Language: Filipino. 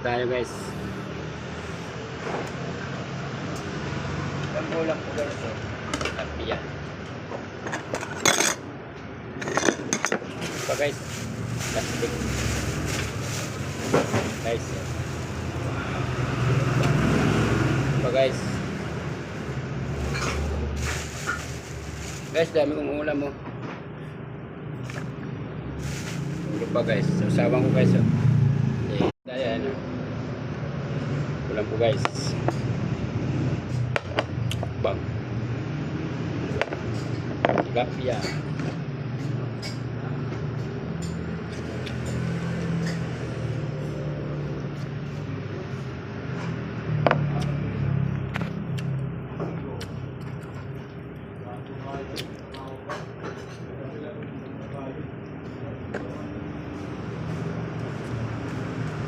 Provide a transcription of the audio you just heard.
tayo guys. Ang ulam po guys. Happy yan. Ito guys. Plastic. Guys. Ito guys. Guys, dami kong ulam mo. Ulo pa guys. Sasawang ko guys. Ayan. Ulam po guys. Bang. Tilapia.